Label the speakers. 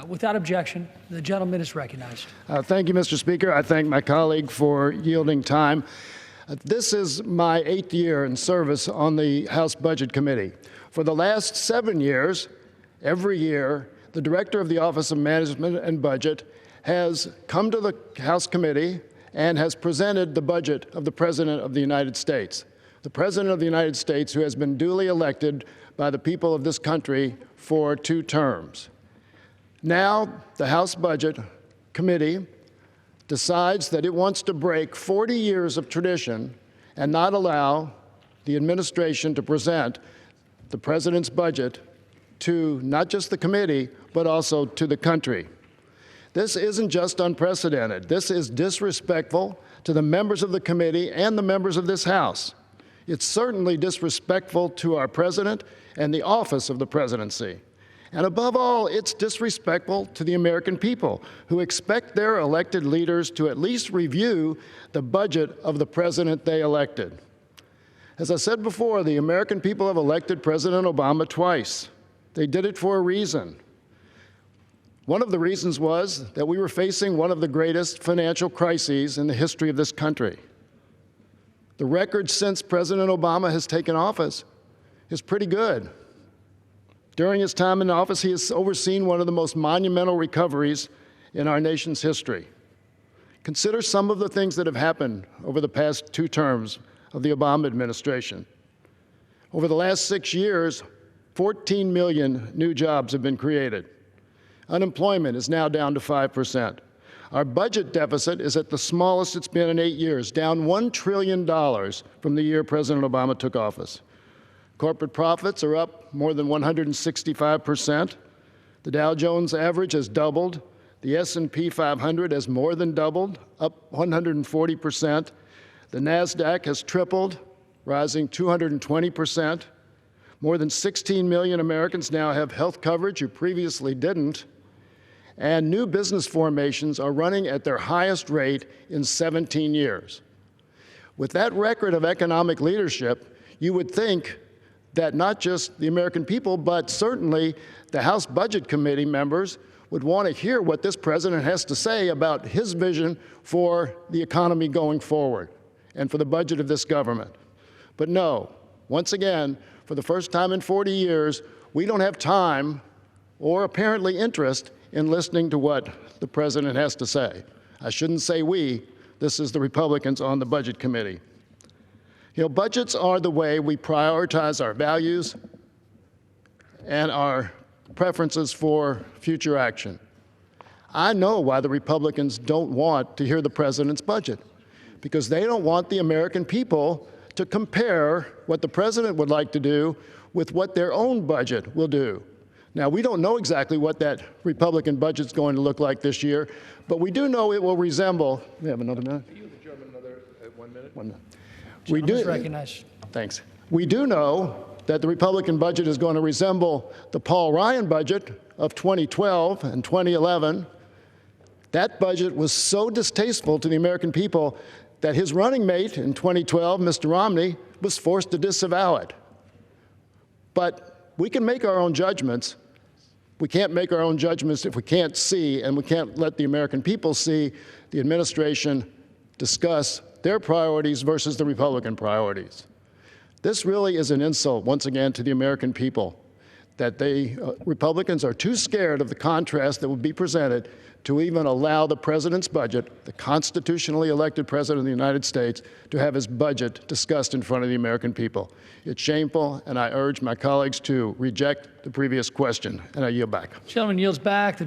Speaker 1: Without objection, the gentleman is recognized.
Speaker 2: Thank you, Mr. Speaker. I thank my colleague for yielding time. This is my 8th year in service on the House Budget Committee. For the last 7 years, every year, the Director of the Office of Management and Budget has come to the House Committee and has presented the budget of the President of the United States. The President of the United States, who has been duly elected by the people of this country for 2 terms. Now, the House Budget Committee decides that it wants to break 40 years of tradition and not allow the administration to present the President's budget to not just the committee, but also to the country. This isn't just unprecedented. This is disrespectful to the members of the committee and the members of this House. It's certainly disrespectful to our President and the office of the presidency. And above all, it's disrespectful to the American people, who expect their elected leaders to at least review the budget of the president they elected. As I said before, the American people have elected President Obama twice. They did it for a reason. One of the reasons was that we were facing one of the greatest financial crises in the history of this country. The record since President Obama has taken office is pretty good. During his time in office, he has overseen one of the most monumental recoveries in our nation's history. Consider some of the things that have happened over the past 2 terms of the Obama administration. Over the last 6 years, 14 million new jobs have been created. Unemployment is now down to 5%. Our budget deficit is at the smallest it's been in 8 years, down $1 trillion from the year President Obama took office. Corporate profits are up more than 165%. The Dow Jones average has doubled. The S&P 500 has more than doubled, up 140%. The NASDAQ has tripled, rising 220%. More than 16 million Americans now have health coverage who previously didn't. And new business formations are running at their highest rate in 17 years. With that record of economic leadership, you would think that not just the American people, but certainly the House Budget Committee members would want to hear what this president has to say about his vision for the economy going forward and for the budget of this government. But no, once again, for the first time in 40 years, we don't have time or apparently interest in listening to what the president has to say. I shouldn't say we. This is the Republicans on the Budget Committee. You know, budgets are the way we prioritize our values and our preferences for future action. I know why the Republicans don't want to hear the president's budget, because they don't want the American people to compare what the president would like to do with what their own budget will do. Now, we don't know exactly what that Republican budget is going to look like this year, but we do know it will resemble. We have another minute?
Speaker 3: Can you adjourn another 1 minute?
Speaker 2: 1 minute.
Speaker 1: We do recognize.
Speaker 2: Thanks. We do know that the Republican budget is going to resemble the Paul Ryan budget of 2012 and 2011. That budget was so distasteful to the American people that his running mate in 2012, Mr. Romney, was forced to disavow it. But we can make our own judgments. We can't make our own judgments if we can't see, and we can't let the American people see the administration discuss their priorities versus the Republican priorities. This really is an insult, once again, to the American people, that Republicans are too scared of the contrast that would be presented to even allow the president's budget, the constitutionally elected president of the United States, to have his budget discussed in front of the American people. It's shameful, and I urge my colleagues to reject the previous question, and I yield back.
Speaker 1: Gentleman yields back.